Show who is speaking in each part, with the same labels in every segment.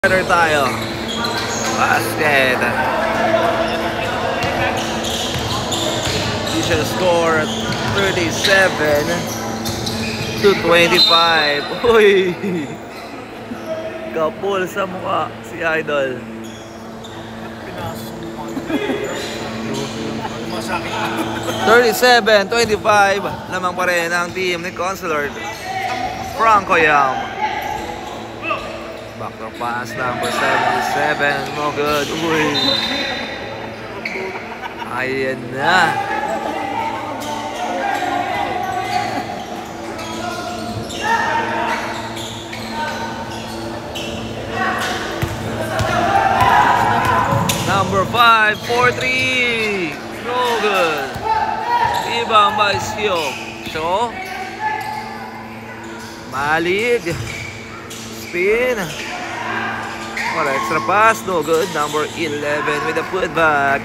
Speaker 1: Starter tayo. Basket. Initial score 37-25. Uy! Kapul sa mukha si Idol. 37-25. Lamang pa rin ang team ni Consular Franco Yam. Backdoor pass number 77. No good. Uy. Ayan na. Number 5, 4-3. No good. Ibang Baisyo. So, Malig. Spin. Or extra pass, no good. Number 11 with a putback.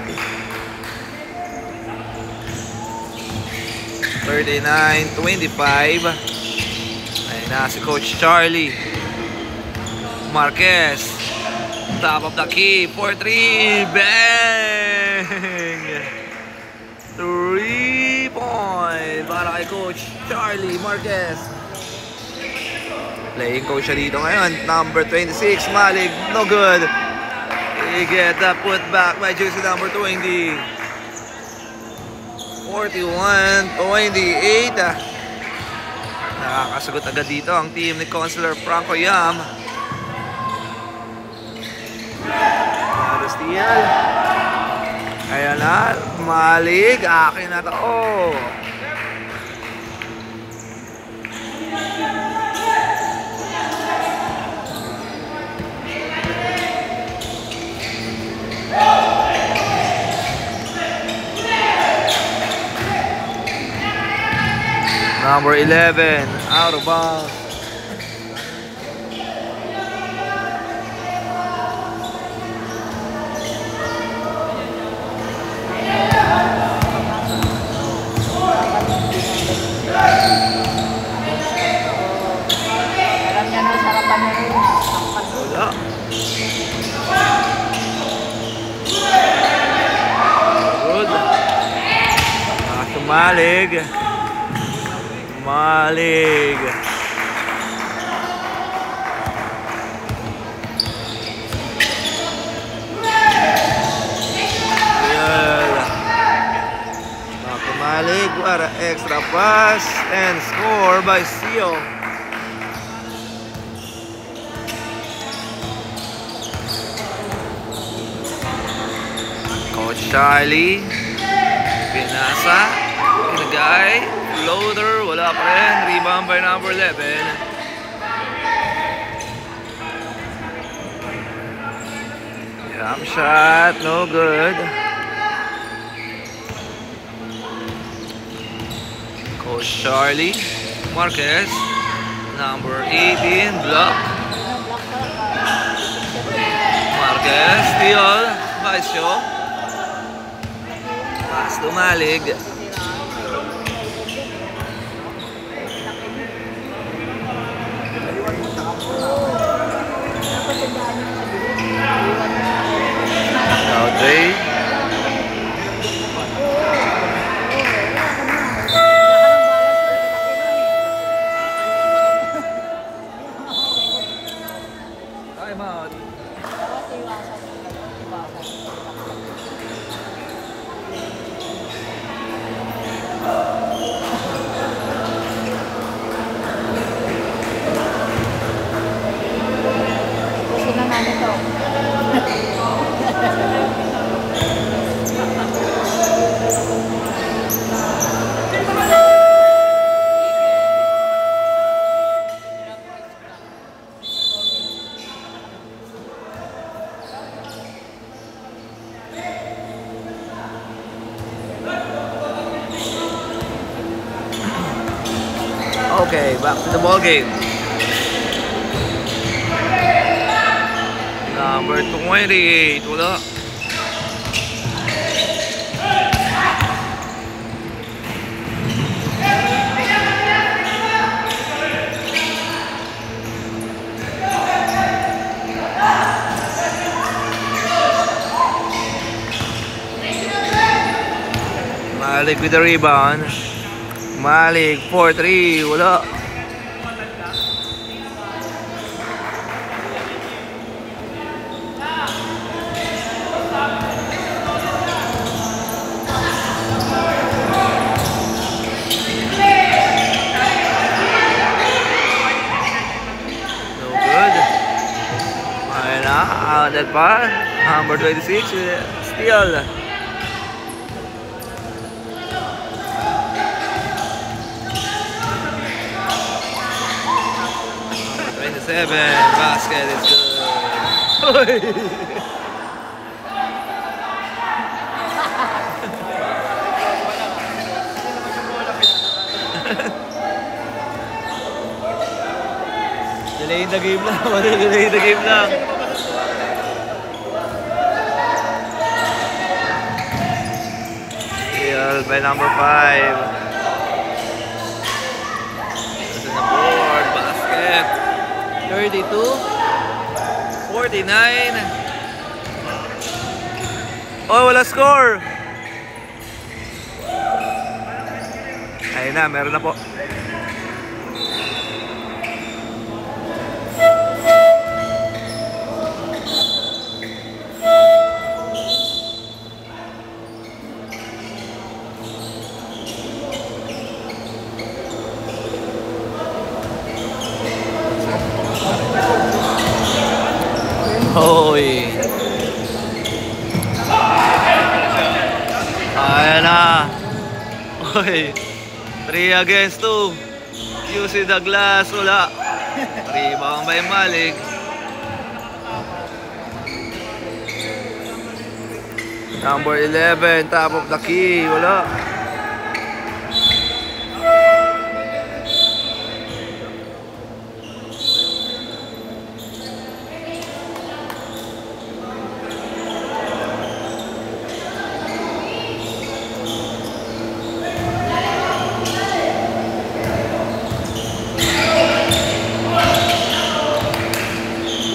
Speaker 1: 39-25. Ayun na si Coach Charlie Marquez. Top of the key. 4-3. Bang! 3-point para kay Coach Charlie Marquez. Playing coach siya dito ngayon. Number 26, Malig. No good. He get the putback by jersey number 20. 41-28. Nakakasagot agad dito ang team ni Consular Franco Yam. Another steal. Ayan na. Malig. Akin na to. Oh. Number 11, out of bounds. Wala. Good. Malig. Malig. Malig para extra pass and score by Sio. Coach Charlie pinasa, pinagay, floater, wala pa rin. Rebound by number 11. Jump shot, no good. Coach Charlie Marquez, number 18, block. Marquez, steal, Baisyo. Pass to Malig. Okay. Time out.
Speaker 2: Gusto na namin to.
Speaker 1: Okay, back to the ball game. Number 28, wala. Malik with the rebound. Malik, 4-3, wala. No good. Ayun na, outlet pa. Number 26 with steal. 7, basket is good. Delay in the game lang. Delay in the game lang. Steal by number 5. That's on the board. Basket. 32, 49. Oh, wala score. Ayun na, meron na po. Hoy. Ayan na. Hoy. 3 against 2. QC Douglas, wala. Rebound by Malik. Number 11, top of the key, wala.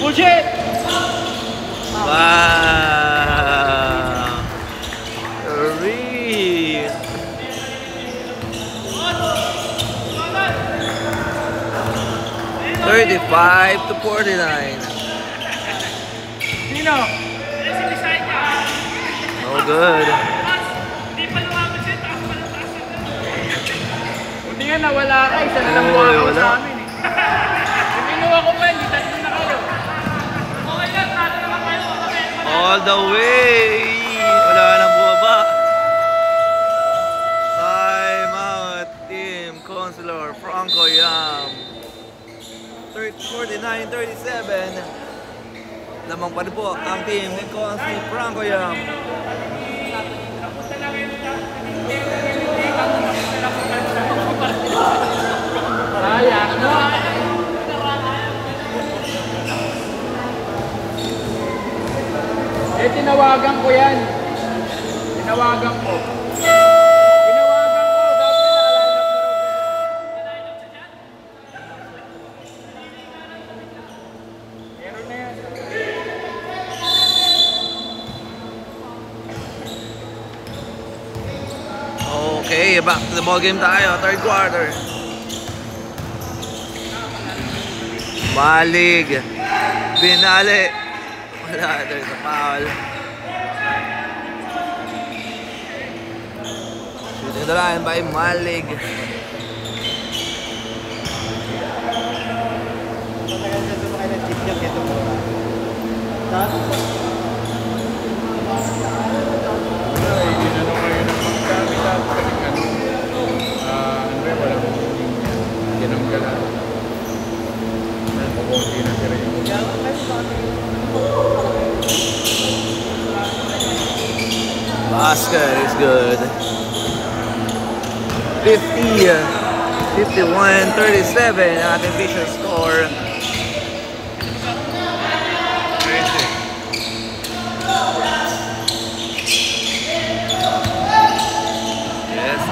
Speaker 2: Bullshit!
Speaker 1: Wow! 3! 35-49.
Speaker 2: Sino?
Speaker 1: No good.
Speaker 2: Buti nga nawala ka, isa na lang
Speaker 1: Oy,
Speaker 2: buha ako
Speaker 1: wala.
Speaker 2: sa amin eh. Pinuha ko pa, hindi tatlo na kayo.
Speaker 1: All the way! Wala nang bumaba. Time out, team Consular Franco Yam. 49-37. Lamang pa rin po ang team ni Consular Franco Yam.
Speaker 2: Sayang mo. Eh, tinawagan ko yan. Tinawagan ko. Tinawagan ko. Meron na yan.
Speaker 1: Okay, back to the ball game tayo. Third quarter. Malig. Binali. Wala, there's a foul. Shooting the line by Malig. Basket is good. 51-37 ating official score. Yes,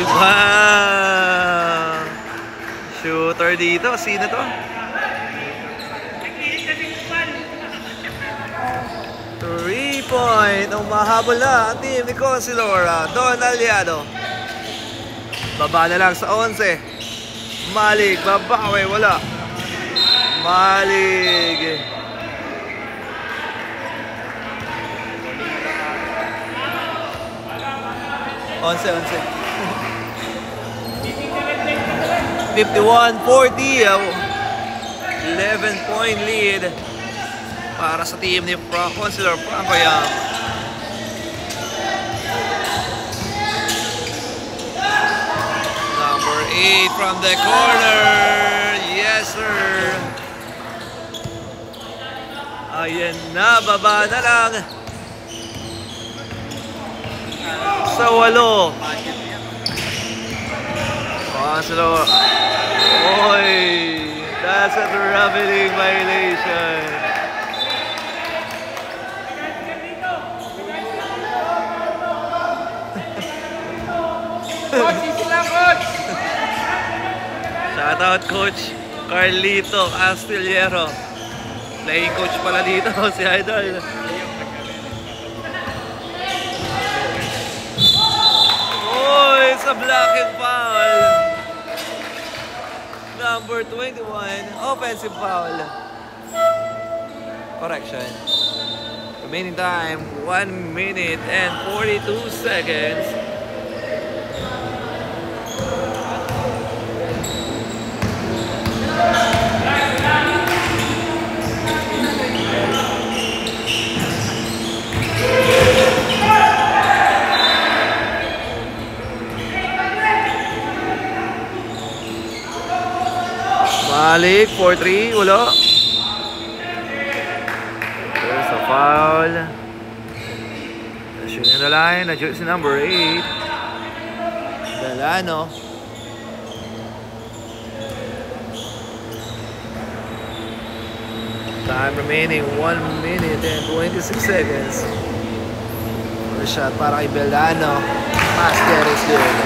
Speaker 1: rebound. Shooter dito, sino to? 3-point. Umahabol na ang team ni Consilor. Don Aliado. Baba na lang sa 11. Malig, babawi, wala. Malig. Onse. 51-40. 11-point lead para sa team ni Consilor Franco Yam. Number 8 from the corner. Yes, sir. Ayan na, baba na lang. Sa 8. Consilor. Oy, that's a traveling violation.
Speaker 2: Coach, easy lang, coach!
Speaker 1: Shout out Coach Carlito Astillero. Playing coach pala dito si Idol. Oh, it's a blocking foul. Number 21, offensive foul. Correction. Remaining time, 1 minute and 42 seconds. Malik, 4-3, wala. There's a foul. Shooting the line, jersey number 8. Delano. Time remaining, 1 minute and 26 seconds. First shot para kay Delano. Pass there is good.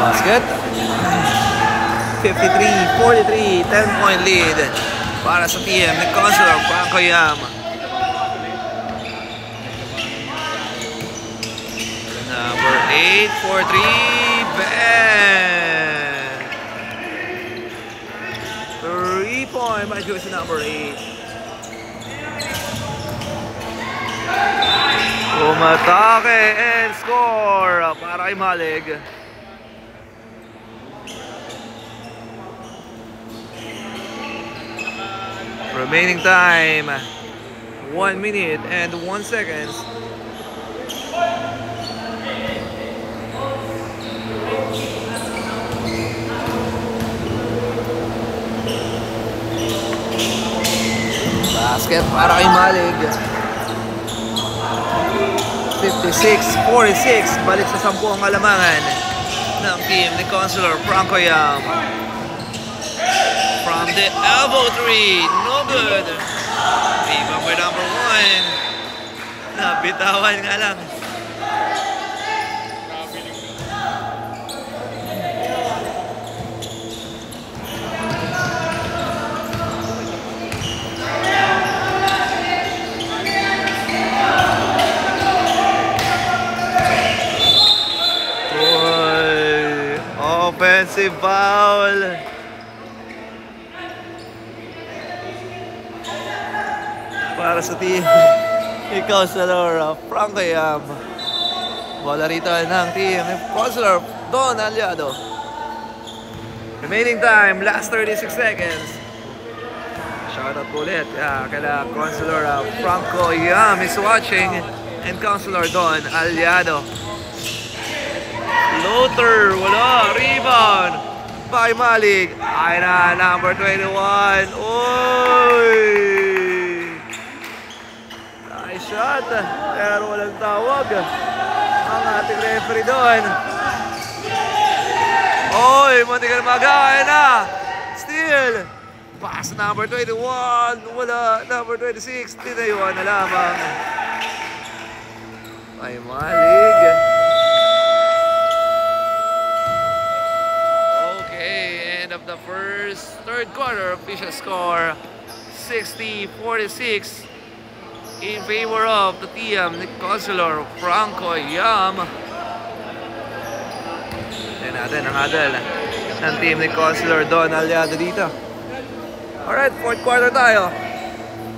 Speaker 1: Basket. 53-43, 10-point lead para sa team ni Consilor Franco Yam. Number 8 for 3, Ben. 3-point by jersey number 8. Umatake and score para kay Malig. Remaining time, 1 minute and 1 seconds. Basket para kay Malig. 56-46, balik sa 10 ang alamangan ng team ni Consilor Franco Yam. From the elbow 3, no good. Rebound by number 1. Nabitawan nga lang. Offensive foul. Para sa team ni Consilor Franco Yam. Bola rito ng team ni Consilor Don Aliado. Remaining time, last 36 seconds. Shoutout ulit kala Consilor Franco Yam is watching and Consilor Don Aliado. Floater, wala, rebound by Malig. Ay na, number 21. Oy! Nice shot, pero walang tawag ang ating referee doon. Oy, munti ka na magawa na. Steal. Pass number 21. Wala, number 26. Tinayuan na lamang ay Malig. third quarter official score 60-46 in favor of the team ni Consular Franco Yam. Tignan natin ang adal ng team ni Consular Don Aliado dito. Alright, fourth quarter tayo.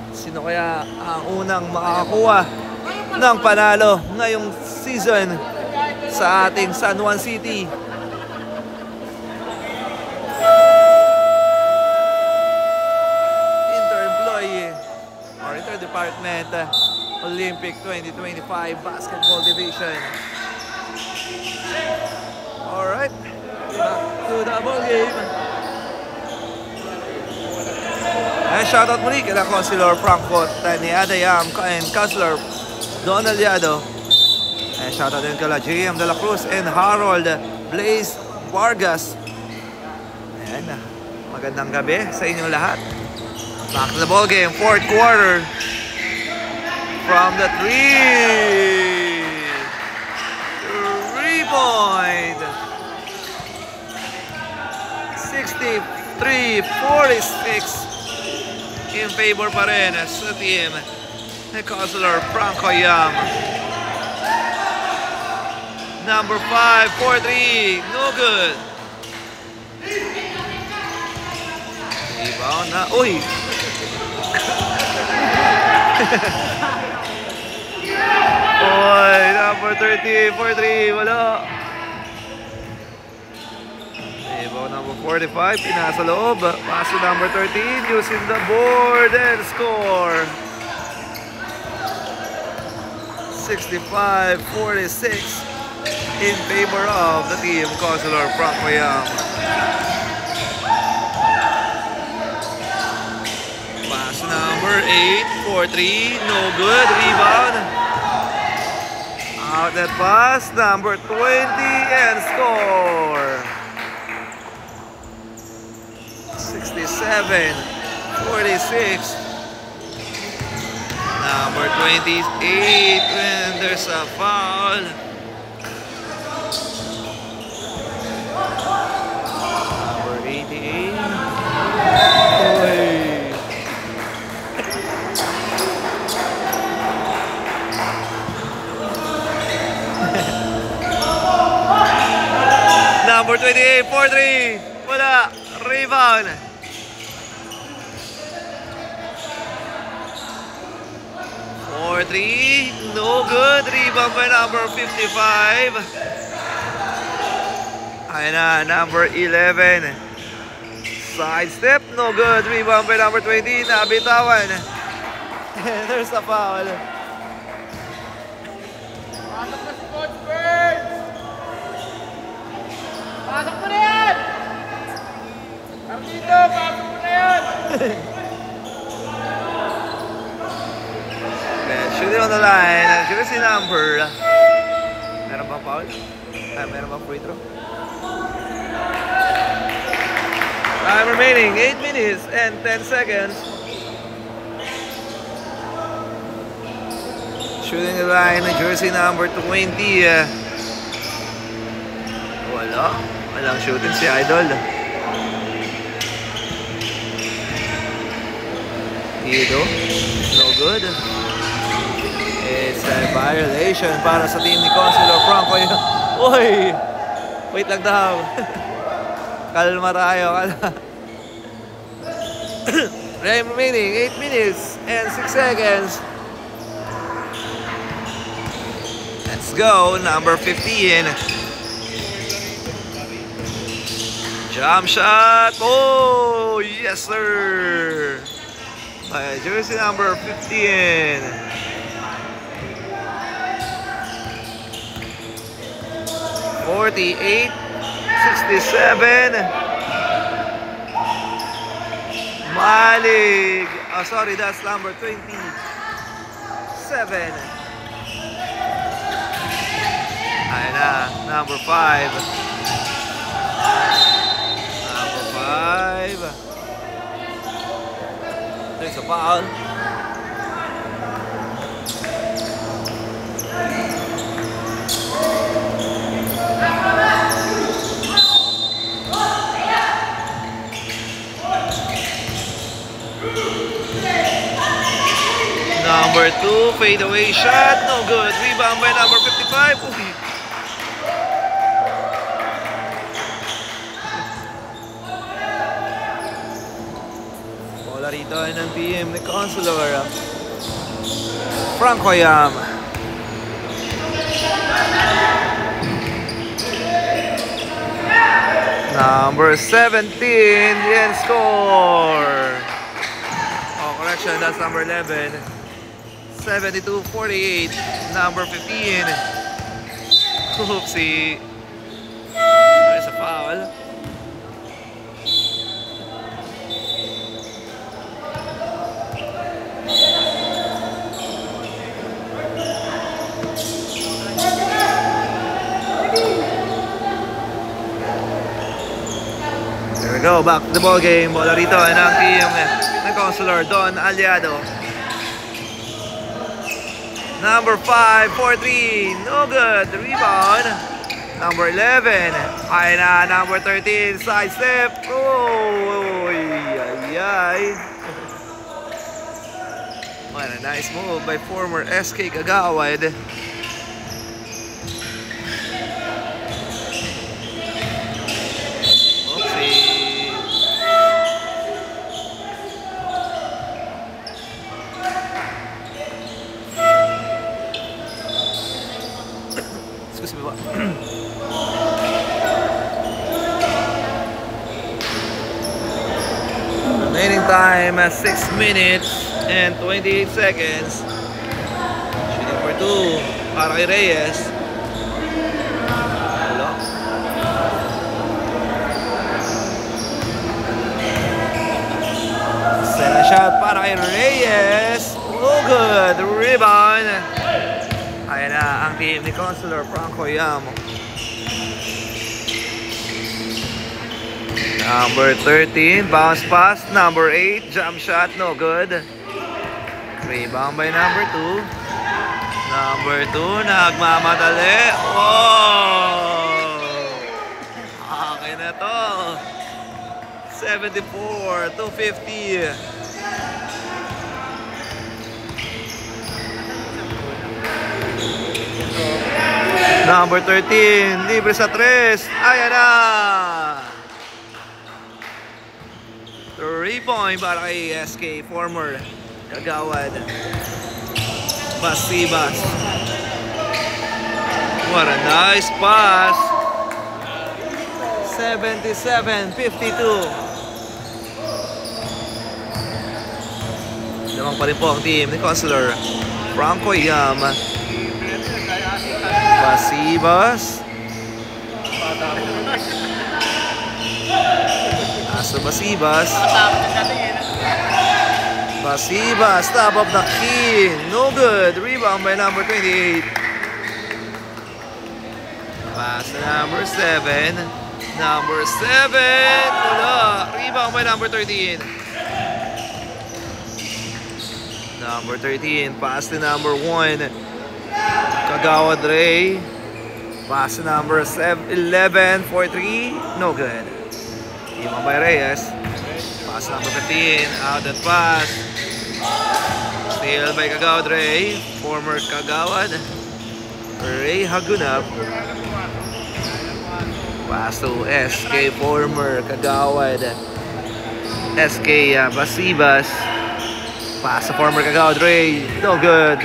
Speaker 1: Sino kaya ang unang makakakuha ng panalo ngayong season sa ating San Juan City? Inter-employee or Inter-Department Olympic 2025 Basketball Division. Alright, back to the ball game. Shoutout muli kila Consular Franco Taniada Yam and Consular Don Aliado. Shoutout din kila JM De La Cruz and Harold Blaze Vargas. Ayan, magandang gabi sa inyong lahat. Back to the ball game, fourth quarter. From the three-point. 63-46 in favor pa rin sa team ni Consular Franco Yam. Number 5, 4-3, no good. Rebound na, uy! Oy, number 30, 4-3, wala. Rebound number 45, pinasa loob. Pass to number 13, using the board and score. 65-46 in favor of the team Consular Franco Yam. Pass number 8, 4-3, no good. Rebound. Out that pass, number 20, and score. 67-46. Number 28, when there's a foul. Number 88. Number 28, 4-3. Wala. Rebound. Or 3, no good. Rebound by number 55. Ayan na, number 11. Side step, no good. Rebound by number 20. Nabitawan. There's a foul.
Speaker 2: Pasok na si Coach Burns! Pasok mo na yan! Carlito, pasok mo na yan!
Speaker 1: Shooting on the line, jersey number. Meron bang foul? Meron bang free throw? Time remaining, 8 minutes and 10 seconds. Shooting the line, jersey number 20. Walang shooting si Idol. Ido, no good. It's a violation para sa team ni Consular Franco. Uy! Wait lang daw. Kalma tayo. Remaining 8 minutes and 6 seconds. Let's go. Number 15. Jump shot. Oh, yes sir. Jersey number 15. 48-67. Malig. Oh, sorry, that's number 27. Ayan na, number 5. Number 5. There's a foul. 2, fade away shot, no good. Rebound by number 55. Uy. Bola rito ng team ni Consular. Franco Yam. Number 17, and score. Oh, correction, that's number 11. 72-48, number 15. Oopsie. There's a foul. There we go, back to the ball game. Bola rito ng team ng Consular, Don Aliado. Number 5, 4-3, no good. Rebound. Number 11, ay na, number 13, side step. Oh, ay. What a nice move by former SK Kagawad. Remaining time at 6 minutes and 28 seconds. Shooting for 2 para kay Reyes. Hello. Send a shot para kay Reyes. Oh, good. Rebound. Ayan na ang team ni Consular Franco Yam. Number 13, bounce pass. Number 8, jump shot, no good. Rebound by number 2. Number 2, nagmamadali. Oh! Okay na to. 74-50. Number 13, libre sa 3. Ayan na! 3-point para kay SK, former Kagawad. Basibas. What a nice pass. 77-52. Lamang pa rin po ang team ni Consular Franco Yam. Basibas. Aso Basibas. Basibas, top of the key. No good. Rebound by number 28. Pass to number 7. Number 7. Wala. Rebound by number 13. Number 13. Pass to number 1. Kagawad Ray. Pass to number 11. 4-3. No good. Iman by Reyes. Pass number 15. Out that pass. Steal by Kagawad Ray. Former Kagawad Ray Hagunap. Pass to SK, former Kagawad SK Basibas. Pass to former Kagawad Ray. No good.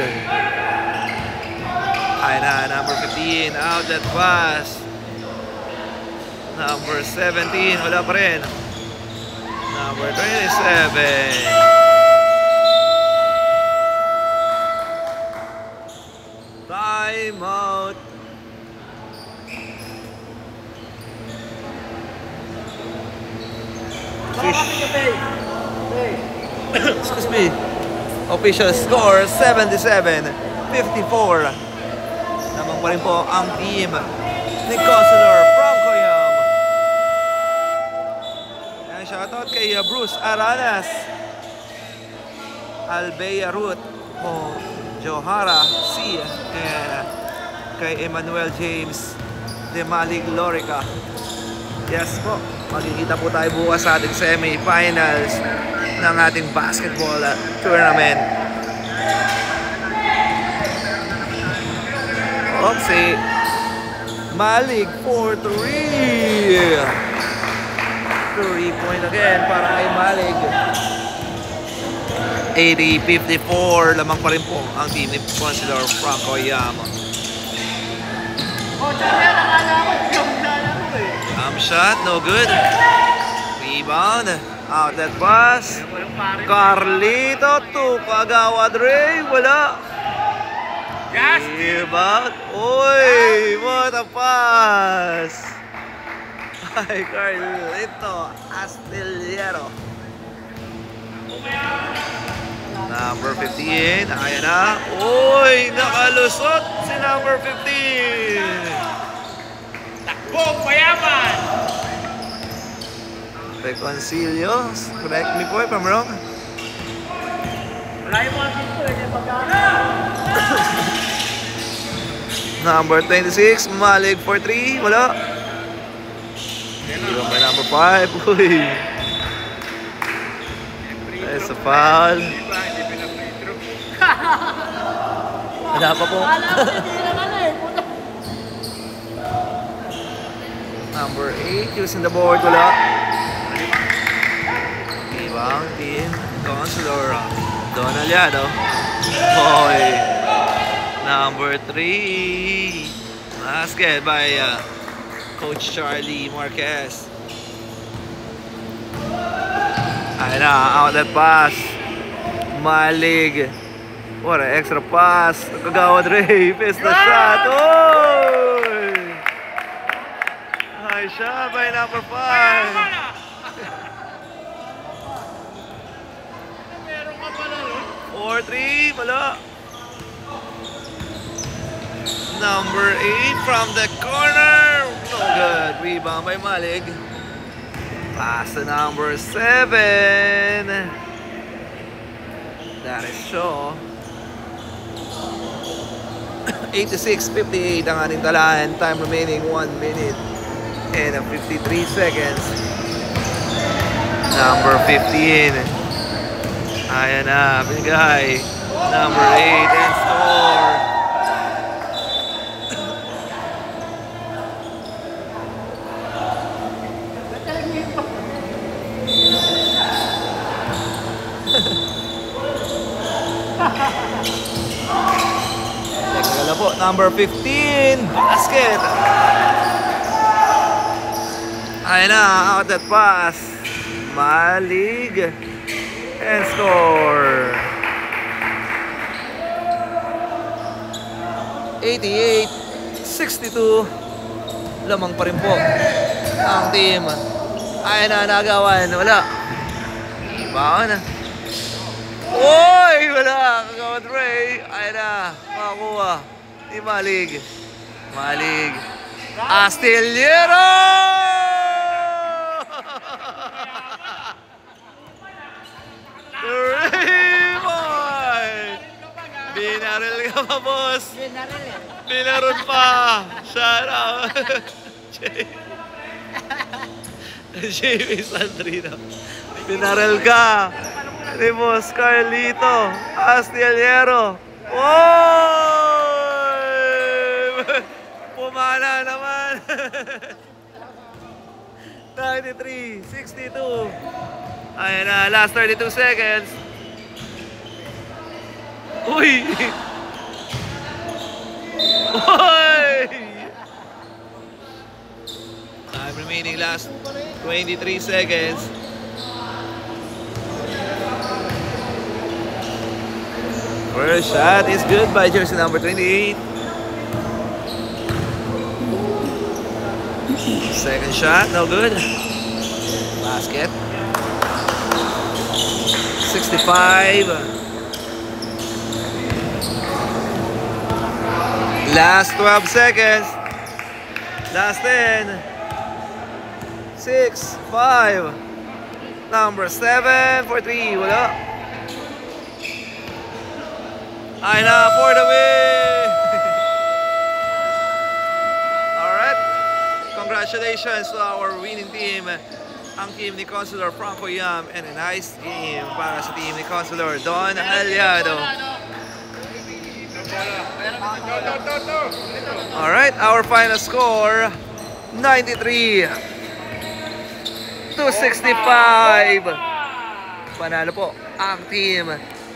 Speaker 1: Ay na, number 15. Out that pass. Number 17. Wala pa rin. Number 27. Time out. Excuse me. Official score 77-54. Lamang pa rin po ang team ni Consular Franco Yam. And shoutout kay Bruce Aranas, Albea Ruth, Johara C, and kay Emmanuel James de Malig Lorica. Yes po, magkikita po tayo bukas sa ating semi-finals ng ating basketball tournament. Oxy. Malik for 3. 3-point again para kay Malik. 80-54. Lamang pa rin po ang team ni Consular Franco Yama. Jump shot, no good. Rebound. Outlet pass. Carlito to Kagawa Dre. Wala. Rebound. Uy, what a pass. Ay, Carlito Astillero. Number 15. Ayan na. Uy, nakalusot si number 15.
Speaker 2: Takbo, Payaman!
Speaker 1: Reconcilio. Correct me po if I'm wrong.
Speaker 2: Wala yung mga dito eh,
Speaker 1: Number 26. Malik for 3. Wala. Zero by number 5. Uy. There's a foul. Wala pa po. Number 8 using the board. Wala. Ibang team. Consular Don Aliado. Boy. Number 3. Basket by Coach Charlie Marquez. Ayan na, outlet pass. Malig. What an extra pass. Kagawa Dre. Missed the shot. Oy! Nice shot by number 5.
Speaker 2: Meron ka pala ron.
Speaker 1: 4-3. Wala. Number 8 from the corner. No good. Rebound by Malig. Pass to number 7. That is Shaw. 86-58 ang ating talaan. Time remaining 1 minute and 53 seconds. Number 15. Ayan na, binigay. Number 8 and score. Teka po, number 15, basket. Ayan na, outlet pass. Malig. And score. 88-62. Lamang pa rin po ang team. Ayan na, nagawan. Wala. Ibaon na. Uy! Wala! Kagawad Ray. Ayan na. Makakuha ni Malig. Malig. Astillero! Raymond! Binaril ka pa, boss. Binaron pa. Shout out. Jamie Sandrino. Binaril ka. Ni Boss Carlito Astillero. Oy! Pumala naman. 93-62. Ayan na, last 32 seconds. Uy! Uy! Time remaining last 23 seconds. First shot is good by jersey number 28. Second shot, no good. Basket. 65. Last 12 seconds. Last 10. 6, 5. Number 7 for 3. Wala. I know for the win! Alright. Congratulations to our winning team. Ang team ni Consular Franco Yam, and a nice game para sa team ni Consular Don Aliado. Alright, our final score, 93 to 65. Panalo po ang team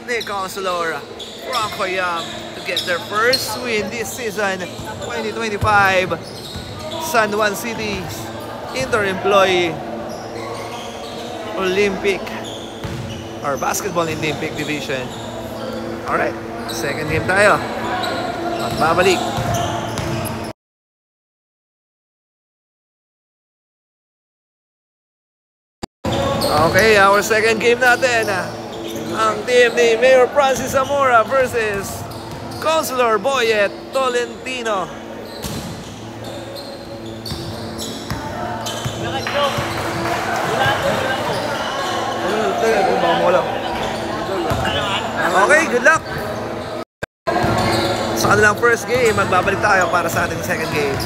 Speaker 1: ni Councilor Franco Yam to get their first win this season 2025 San Juan City's Inter-Employee Olympic or Basketball Olympic Division. Alright, second game tayo. Magbabalik. Okay, our second game natin. Ang team ni Mayor Francis Zamora versus Councilor Boyet Tolentino. Okay, good luck. Sa kanilang first game, magbabalik tayo para sa ating second game.